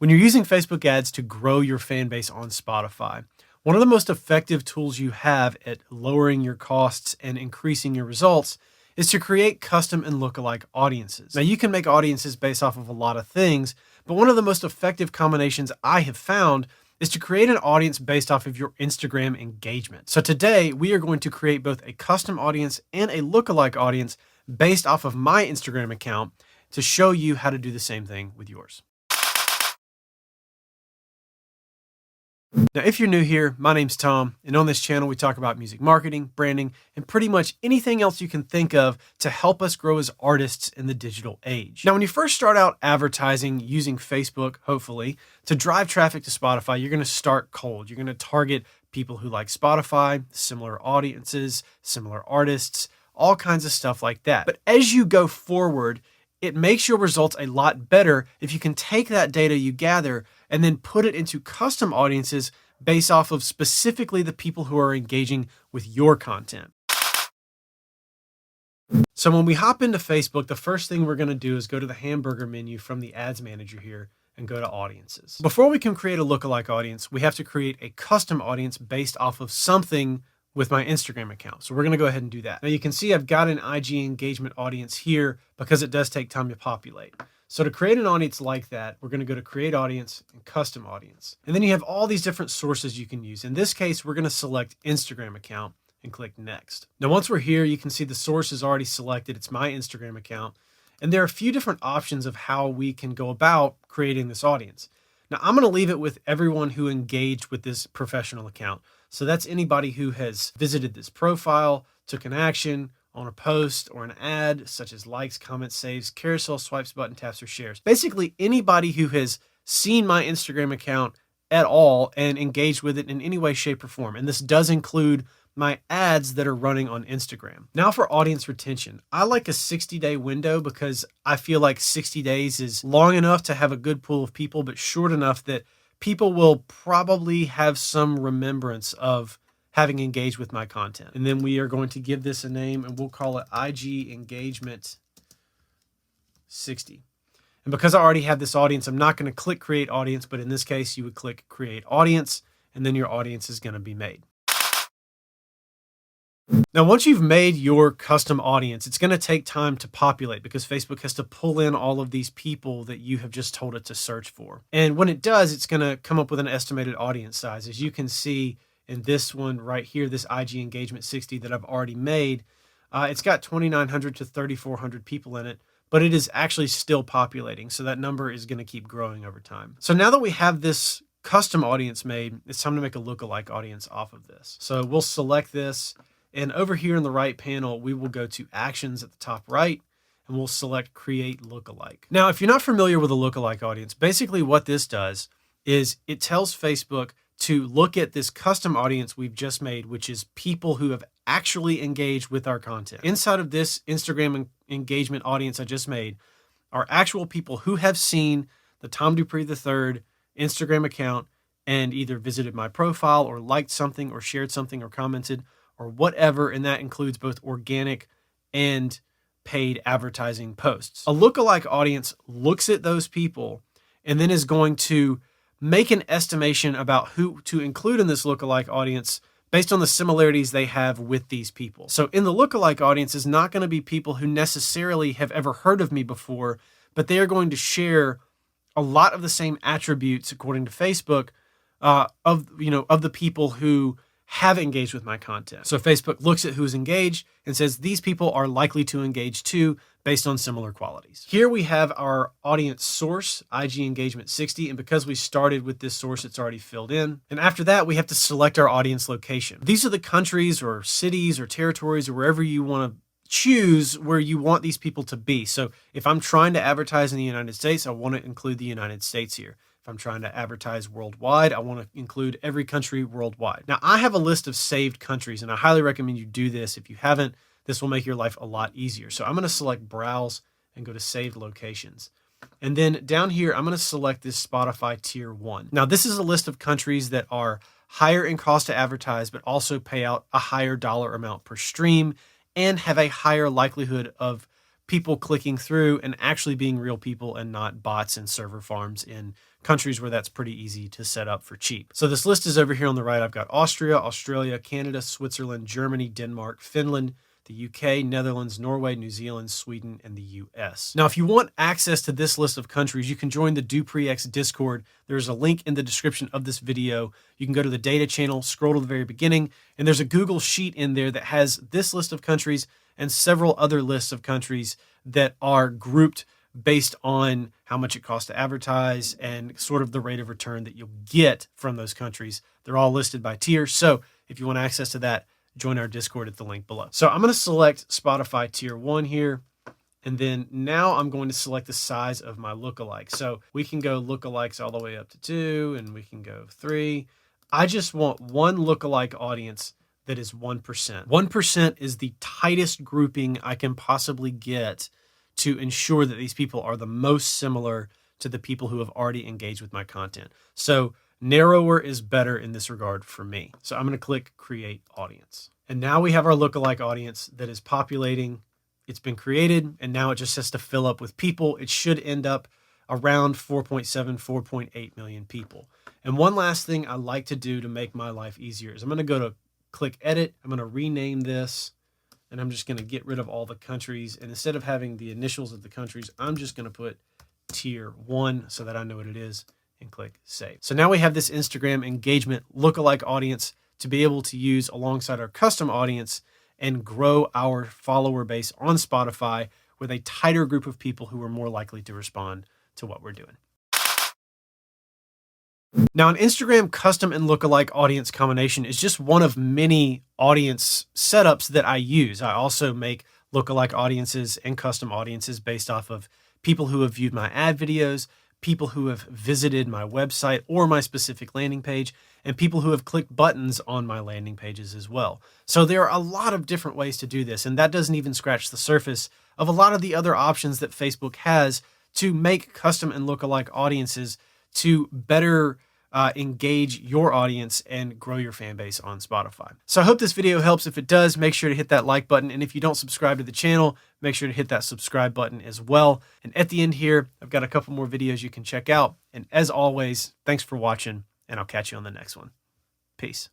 When you're using Facebook ads to grow your fan base on Spotify, one of the most effective tools you have at lowering your costs and increasing your results is to create custom and lookalike audiences. Now, you can make audiences based off of a lot of things, but one of the most effective combinations I have found is to create an audience based off of your Instagram engagement. So today, we are going to create both a custom audience and a lookalike audience based off of my Instagram account to show you how to do the same thing with yours. Now, if you're new here, my name's Tom, and on this channel, we talk about music marketing, branding, and pretty much anything else you can think of to help us grow as artists in the digital age. Now, when you first start out advertising using Facebook, hopefully, to drive traffic to Spotify, you're going to start cold. You're going to target people who like Spotify, similar audiences, similar artists, all kinds of stuff like that. But as you go forward, it makes your results a lot better if you can take that data you gather and then put it into custom audiences based off of specifically the people who are engaging with your content. So when we hop into Facebook, the first thing we're going to do is go to the hamburger menu from the ads manager here and go to audiences. Before we can create a lookalike audience, we have to create a custom audience based off of something with my Instagram account. So we're going to go ahead and do that. Now you can see I've got an IG engagement audience here because it does take time to populate. So to create an audience like that, we're going to go to create audience and custom audience. And then you have all these different sources you can use. In this case, we're going to select Instagram account and click next. Now, once we're here, you can see the source is already selected. It's my Instagram account. And there are a few different options of how we can go about creating this audience. Now, I'm going to leave it with everyone who engaged with this professional account. So that's anybody who has visited this profile, took an action on a post or an ad, such as likes, comments, saves, carousel, swipes, button taps, or shares. Basically, anybody who has seen my Instagram account at all and engaged with it in any way, shape, or form. And this does include my ads that are running on Instagram. Now for audience retention, I like a 60-day window because I feel like 60 days is long enough to have a good pool of people, but short enough that people will probably have some remembrance of having engaged with my content. And then we are going to give this a name and we'll call it IG Engagement 60. And because I already have this audience, I'm not going to click Create Audience, but in this case, you would click Create Audience, and then your audience is going to be made. Now, once you've made your custom audience, it's going to take time to populate because Facebook has to pull in all of these people that you have just told it to search for. And when it does, it's going to come up with an estimated audience size. As you can see in this one right here, this IG Engagement 60 that I've already made, it's got 2,900 to 3,400 people in it, but it is actually still populating. So that number is going to keep growing over time. So now that we have this custom audience made, it's time to make a lookalike audience off of this. So we'll select this. And over here in the right panel, we will go to Actions at the top right, and we'll select Create Lookalike. Now, if you're not familiar with a lookalike audience, basically what this does is it tells Facebook to look at this custom audience we've just made, which is people who have actually engaged with our content. Inside of this Instagram engagement audience I just made are actual people who have seen the Tom DuPree III Instagram account and either visited my profile or liked something or shared something or commented or whatever, and that includes both organic and paid advertising posts. A lookalike audience looks at those people and then is going to make an estimation about who to include in this lookalike audience based on the similarities they have with these people. So in the lookalike audience is not going to be people who necessarily have ever heard of me before, but they are going to share a lot of the same attributes, according to Facebook, of the people who have engaged with my content. So Facebook looks at who's engaged and says these people are likely to engage too based on similar qualities. Here we have our audience source, IG Engagement 60, and because we started with this source, it's already filled in. And after that, we have to select our audience location. These are the countries or cities or territories or wherever you want to choose where you want these people to be. So if I'm trying to advertise in the United States, I want to include the United States here. If I'm trying to advertise worldwide, I want to include every country worldwide. Now, I have a list of saved countries, and I highly recommend you do this. If you haven't, this will make your life a lot easier. So I'm going to select Browse and go to Saved Locations. And then down here, I'm going to select this Spotify Tier 1. Now, this is a list of countries that are higher in cost to advertise, but also pay out a higher dollar amount per stream and have a higher likelihood of people clicking through and actually being real people and not bots and server farms in countries where that's pretty easy to set up for cheap. So this list is over here on the right. I've got Austria, Australia, Canada, Switzerland, Germany, Denmark, Finland, the UK, Netherlands, Norway, New Zealand, Sweden, and the US. Now, if you want access to this list of countries, you can join the DuPree X Discord. There's a link in the description of this video. You can go to the data channel, scroll to the very beginning, and there's a Google Sheet in there that has this list of countries and several other lists of countries that are grouped based on how much it costs to advertise and sort of the rate of return that you'll get from those countries. They're all listed by tier. So if you want access to that, join our Discord at the link below. So I'm going to select Spotify tier 1 here. And then now I'm going to select the size of my lookalike. So we can go lookalikes all the way up to 2, and we can go 3. I just want one lookalike audience that is 1%. 1% is the tightest grouping I can possibly get to ensure that these people are the most similar to the people who have already engaged with my content. So narrower is better in this regard for me. So I'm going to click Create Audience. And now we have our lookalike audience that is populating. It's been created, and now it just has to fill up with people. It should end up around 4.7, 4.8 million people. And one last thing I like to do to make my life easier is I'm going to go to click Edit. I'm going to rename this, and I'm just going to get rid of all the countries. And instead of having the initials of the countries, I'm just going to put tier 1 so that I know what it is, and click Save. So now we have this Instagram engagement lookalike audience to be able to use alongside our custom audience and grow our follower base on Spotify with a tighter group of people who are more likely to respond to what we're doing. Now, an Instagram custom and lookalike audience combination is just one of many audience setups that I use. I also make lookalike audiences and custom audiences based off of people who have viewed my ad videos, people who have visited my website or my specific landing page, and people who have clicked buttons on my landing pages as well. So there are a lot of different ways to do this, and that doesn't even scratch the surface of a lot of the other options that Facebook has to make custom and lookalike audiences to better engage your audience and grow your fan base on Spotify. So I hope this video helps. If it does, make sure to hit that like button. And if you don't subscribe to the channel, make sure to hit that subscribe button as well. And at the end here, I've got a couple more videos you can check out. And as always, thanks for watching, and I'll catch you on the next one. Peace.